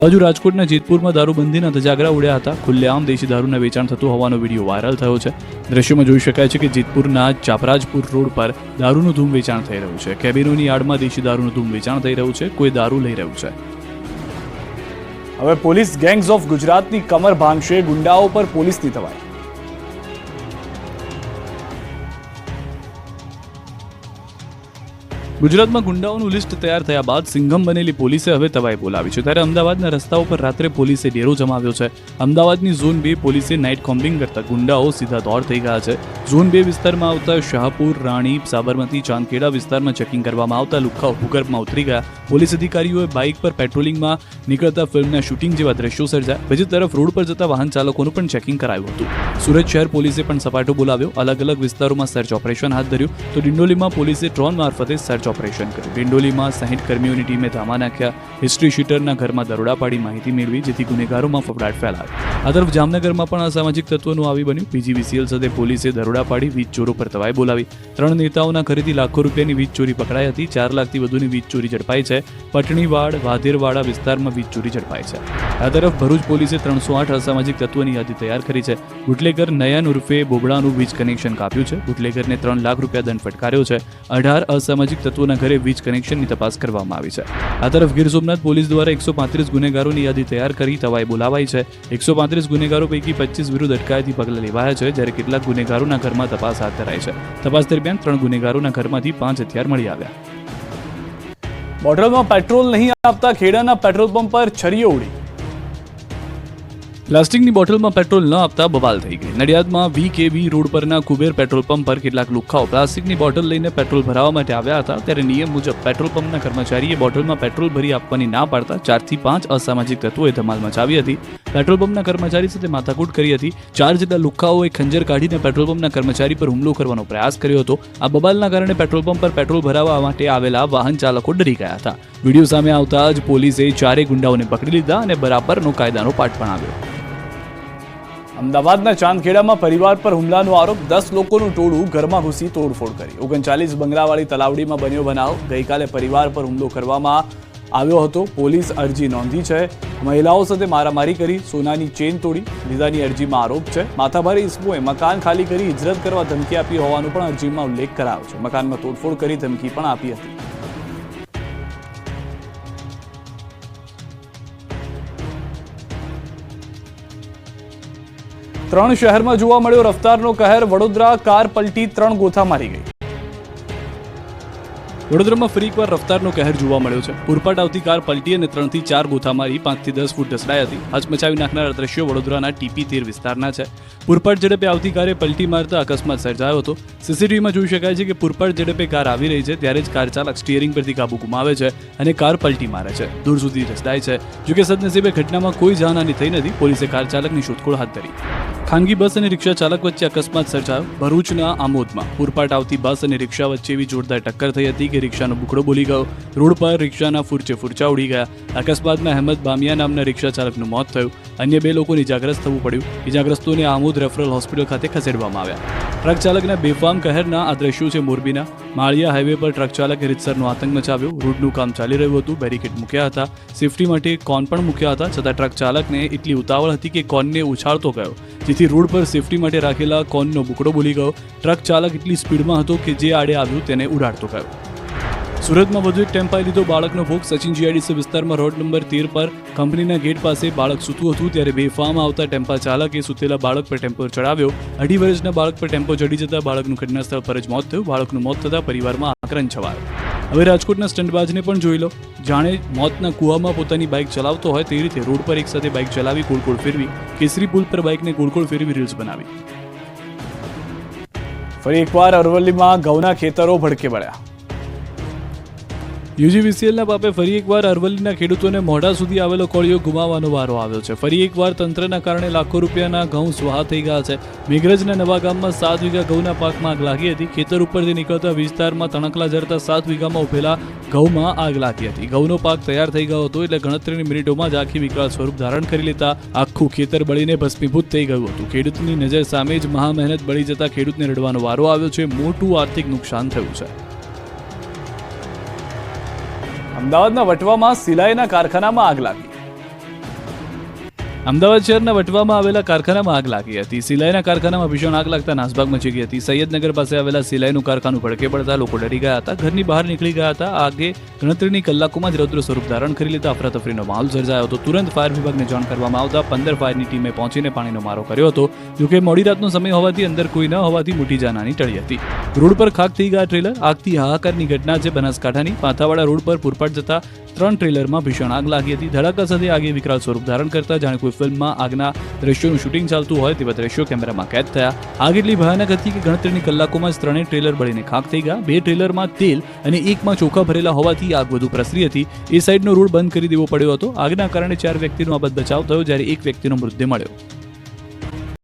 હજુ રાજકોટના જેતપુરમાં દારૂબંધીના ધજાગરા ઉડ્યા હતા. ખુલ્લેઆમ દેશી દારૂના વેચાણ થતું હોવાનો વિડીયો વાયરલ થયો છે. દ્રશ્યમાં જોઈ શકાય છે કે જેતપુરના ચાપરાજપુર રોડ પર દારૂનું ધૂમ વેચાણ થઈ રહ્યું છે. કેબિનોની આડમાં દેશી દારૂનું ધૂમ વેચાણ થઈ રહ્યું છે. કોઈ દારૂ લઈ રહ્યું છે. હવે પોલીસ ગેંગ્સ ઓફ ગુજરાતની કમર ભાંગશે, ગુંડાઓ પર પોલીસની તવાઈ. ગુજરાતમાં ગુંડાઓનું લિસ્ટ તૈયાર થયા બાદ સિંઘમ બનેલી પોલીસે હવે તવાઈ બોલાવી છે. ત્યારે અમદાવાદના રસ્તાઓ પર રાત્રે પોલીસે ડેરો જમાવ્યો છે. અમદાવાદની ઝોન 2 પોલીસે નાઇટ કોમ્બિંગ કરતા ગુંડાઓ સીધા દોડ થઈ ગયા છે. ઝોન 2 વિસ્તારમાં આવતા શાહપુર, રાણી, સાબરમતી, ચાંદખેડા વિસ્તારમાં ચેકિંગ કરવામાં આવતા લુખ્ખાઓ ભૂગર્ભમાં ઉતરી ગયા. પોલીસ અધિકારીઓએ બાઇક પર પેટ્રોલિંગમાં નીકળતા ફિલ્મના શૂટિંગ જેવા દ્રશ્યો સર્જાયા. બીજી તરફ રોડ પર જતા વાહન ચાલકોનું પણ ચેકિંગ કરાયું હતું. સુરત શહેર પોલીસે પણ સપાટો બોલાવ્યો. અલગ અલગ વિસ્તારોમાં સર્ચ ઓપરેશન હાથ ધર્યું. તો ડિંડોલીમાં પોલીસે ડ્રોન મારફતે સર્ચ ઓપરેશન કર્યું. ડિંડોલીમાં 60 કર્મીઓની ટીમે ધામા નાખ્યા. હિસ્ટ્રી શીટરના ઘરમાં દરોડા પાડી માહિતી મેળવી, જેથી ગુનેગારોમાં ફફડાટ ફેલાયો. આ તરફ જામનગરમાં પણ અસામાજિક તત્વોનું આવી બન્યું. પીજીવીસીએલ સાથે પોલીસે દરોડા પાડી વીજ ચોરો પર તવાઈ બોલાવી. 3 નેતાઓના ઘરેથી લાખો રૂપિયાની વીજ ચોરી પકડાઈ હતી. 4 લાખથી વધુની વીજ ચોરી ઝડપાઈ છે. પટણીવાડ, વાધેરવાડા વિસ્તારમાં વીજ ચોરી ઝડપાઈ છે. આ તરફ ભરૂચ પોલીસે 308 અસામાજિક તત્વોની યાદી તૈયાર કરી છે. બુટલેગર નયન ઉર્ફે બોબડાનું વીજ કનેક્શન કાપ્યું છે. બુટલેગરને 3 લાખ રૂપિયા દંડ ફટકાર્યો છે. 18 અસામાજિક તત્વોના ઘરે વીજ કનેક્શનની તપાસ કરવામાં આવી છે. આ તરફ ગીર સોમનાથ પોલીસ દ્વારા 135 ગુનેગારોની યાદી તૈયાર કરી તવાઈ બોલાવાઈ છે. 135 ગુનેગારો પૈકી 25 વિરુદ્ધ અટકાયતી પગલાં લેવાયા છે, જ્યારે કેટલાક ગુનેગારોના ઘરમાં તપાસ હાથ ધરાઈ છે. તપાસ દરમિયાન 3 ગુનેગારોના ઘરમાંથી 5 હથિયાર મળી આવ્યા. બોટલમાં પેટ્રોલ નહીં આપતા ખેડાના પેટ્રોલ પંપ પર છરીઓ ઉડી. પ્લાસ્ટિકની બોટલમાં પેટ્રોલ ન આપતા બવાલ થઈ ગઈ. નડિયાદમાં VKB રોડ પરના કુબેર પેટ્રોલ પંપ પર કેટલાક લુખ્ખાઓ પ્લાસ્ટિકની બોટલ લઈને પેટ્રોલ ભરાવવા માટે આવ્યા હતા. ત્યારે નિયમ મુજબ પેટ્રોલ પંપના કર્મચારીએ બોટલમાં પેટ્રોલ ભરી આપવાની ના પાડતા 4 થી 5 અસામાજિક તત્વોએ ધમાલ મચાવી હતી. પેટ્રોલ પંપના કર્મચારી સાથે માથાકૂટ કરી હતી. 4 જેટલા લુખ્ખાઓએ ખંજર કાઢીને પેટ્રોલ પંપના કર્મચારી પર હુમલો કરવાનો પ્રયાસ કર્યો હતો. આ બબાલના કારણે પેટ્રોલ પંપ પર પેટ્રોલ ભરાવવા માટે આવેલા વાહન ચાલકો ડરી ગયા હતા. વિડીયો સામે આવતા જ પોલીસે 4 ગુંડાઓને પકડી લીધા અને બરાબરનો કાયદાનો પાઠ પણ આવ્યો. અમદાવાદના ચાંદખેડામાં પરિવાર પર હુમલાનો આરોપ. 10 લોકોનું ટોળું ઘરમાં ઘૂસી તોડફોડ કરી. 39 બંગલાવાળી તલાવડીમાં બન્યો બનાવ. ગઈકાલે પરિવાર પર હુમલો કરવામાં આવ્યો હતો. પોલીસ અરજી નોંધી છે. મહિલાઓ સાથે મારામારી કરી, સોનાની ચેન તોડી લીધાની અરજીમાં આરોપ છે. માથાભારે ઇસમોએ મકાન ખાલી કરી હિજરત કરવા ધમકી આપી હોવાનો પણ અરજીમાં ઉલ્લેખ કરાયો છે. મકાનમાં તોડફોડ કરી ધમકી પણ આપી હતી. ત્રણ શહેરમાં જોવા મળ્યો રફતારનો કહેર. વડોદરા કાર પલટી, 3 ગોથા મારી ગઈ. વડોદરામાં ફરી એકવાર રફતારનો કહેર જોવા મળ્યો છે. પૂરપાટ આવતી કાર પલટી અને 3 થી 4 ગોથા મારી 5 થી 10 ફૂટ ઢસડાઈ હતી. હચમચાવી નાખનારા દ્રશ્યો વડોદરાના TP13 વિસ્તારના છે. પૂરપાટ ઝડપે આવતી કારે પલટી મારતા અકસ્માત સર્જાયો હતો. CCTVમાં જોઈ શકાય છે કે પૂરપાટ ઝડપે કાર આવી રહી છે ત્યારે જ કાર ચાલક સ્ટીયરિંગ પરથી કાબુ ગુમાવે છે અને કાર પલટી મારે છે. દૂર સુધી ઢસડાય છે. જોકે સદનસીબે ઘટનામાં કોઈ જાનહાની થઈ નથી. પોલીસે કાર ચાલકની શોધખોળ હાથ ધરી. ખાનગી બસ અને રિક્ષા ચાલક વચ્ચે અકસ્માત સર્જાયો. ભરૂચના આમોદમાં પૂરપાટ આવતી બસ અને રિક્ષા વચ્ચે એવી જોરદાર ટક્કર થઈ હતી કે રિક્ષાનો બુકડો બોલી ગયો. રોડ પર રિક્ષાના ફૂરચા ઉડી ગયા. અકસ્માતમાં અહેમદ બામિયા નામના રિક્ષા ચાલકનું મોત થયું. અન્ય 2 લોકોને ઇજાગ્રસ્ત થવું પડ્યું. ઇજાગ્રસ્તોને આમોદ રેફરલ હોસ્પિટલ ખાતે ખસેડવામાં આવ્યા. ટ્રક ચાલકના બેફામ કહેરના આ દ્રશ્યો છે મોરબીના. માળિયા હાઈવે પર ટ્રક ચાલકે રીતસરનો આતંક મચાવ્યો. રોડનું કામ ચાલી રહ્યું હતું. બેરિકેડ મૂક્યા હતા. સેફટી માટે કોન પણ મૂક્યા હતા. છતાં ટ્રક ચાલકને એટલી ઉતાવળ હતી કે કોનને ઉછાળતો ગયો, જેથી રોડ પર સેફટી માટે રાખેલા કોનનો બુકડો બોલી ગયો. ટ્રક ચાલક એટલી સ્પીડમાં હતો કે જે આડે આવ્યું તેને ઉડાડતો ગયો. સુરતમાં વધુ એક ટેમ્પાએ લીધો બાળકનો ભોગ. સચિન GIDC વિસ્તારમાં રોડ નંબર 13 પર કંપનીના ગેટ પાસે બાળક સૂતું હતું ત્યારે બેફામ આવતા ટેમ્પા ચાલકે સૂતેલા બાળક પર ટેમ્પો ચડાવ્યો. 2.5 વર્ષના બાળક પર ટેમ્પો ચડી જતા બાળકનું ઘટના સ્થળ પર જ મોત થયું. બાળકનું મોત થતાં પરિવારમાં આક્રંદ છવાયો. હવે રાજકોટના સ્ટંટબાજને પણ જોઈ લો. જાણે મોતના કૂવામાં પોતાની બાઇક ચલાવતો હોય તે રીતે રોડ પર એક સાથે બાઇક ચલાવી ગોળ ફેરવી. કેસરી પુલ પર બાઇકને ગોળ ફેરવી રીલ્સ બનાવી. ફરી એકવાર અરવલ્લીમાં ઘઉંના ખેતરો ભડકે વળ્યા. UGVCLના પાપે ફરી એકવાર અરવલ્લીના ખેડૂતોને મોઢા સુધી આવેલો કોળિયો ગુમાવવાનો વારો આવ્યો છે. ફરી એકવાર તંત્રના કારણે લાખો રૂપિયાના ઘઉં સ્વાહા થઈ ગયા છે. મેઘરજના નવા ગામમાં 7 વીઘા ઘઉંના પાકમાં આગ લાગી હતી. ખેતર ઉપરથી નીકળતા વિસ્તારમાં તણકલા ઝરતા 7 વીઘામાં ઉભેલા ઘઉંમાં આગ લાગી હતી. ઘઉંનો પાક તૈયાર થઈ ગયો હતો એટલે ગણતરીની મિનિટોમાં જ આખી વિકરાળ સ્વરૂપ ધારણ કરી લેતા આખું ખેતર બળીને ભસ્મીભૂત થઈ ગયું હતું. ખેડૂતની નજર સામે જ મહામહેનત બળી જતા ખેડૂતને રડવાનો વારો આવ્યો છે. મોટું આર્થિક નુકસાન થયું છે. અમદાવાદના વટવામાં સિલાઈના કારખાનામાં આગ લાગી. અમદાવાદ શહેરના વટવામાં આવેલા કારખાનામાં આગ લાગી હતી. સિલાઈના કારખાનામાં ભીષણ આગ લાગતા નાસભાગ મચી ગઈ હતી. સૈયદનગર પાસે આવેલા સિલાઈનું કારખાનું ભડકે પડતા લોકો ડરી ગયા હતા, ઘરની બહાર નીકળી ગયા હતા. આગે ગણતરીની કલાકોમાં જ રૌદ્ર સ્વરૂપ ધારણ કરી લીધા અફરાતફરીનો માહોલ સર્જાયો હતો. તુરંત ફાયર વિભાગને જાણ કરવામાં આવતા 15 ફાયરની ટીમે પહોંચીને પાણીનો મારો કર્યો હતો. જોકે મોડી રાતનો સમય હોવાથી અંદર કોઈ ન હોવાથી મોટી જાનહાની ટળી હતી. રોડ પર ખાક થઈ ગયા ટ્રેલર. આગથી હાહાકારની ઘટના છે બનાસકાંઠાની. પાંથાવાડા રોડ પર પૂરપાટ જતા 3 ટ્રેલરમાં ભીષણ આગ લાગી હતી. ધડાકા સાથે આગે વિકરાળ સ્વરૂપ ધારણ કરતા જાણે કોઈ ફિલ્મમાં આગના દ્રશ્યોનું શૂટિંગ ચાલતું હોય તેવા દ્રશ્યો કેમેરામાં કેદ થયા. આગ એટલી ભયાનક હતી કે ગણતરીની કલાકોમાં જ 3 ટ્રેલર બળીને ખાક થઈ ગયા. 2 ટ્રેલરમાં તેલ અને 1માં ચોખા ભરેલા હોવાથી આગ વધુ પ્રસરી હતી. એ સાઈડનો રોડ બંધ કરી દેવો પડ્યો હતો. આગના કારણે 4 વ્યક્તિનો આબાદ બચાવ થયો, જ્યારે 1 વ્યક્તિનો મૃતદેહ મળ્યો.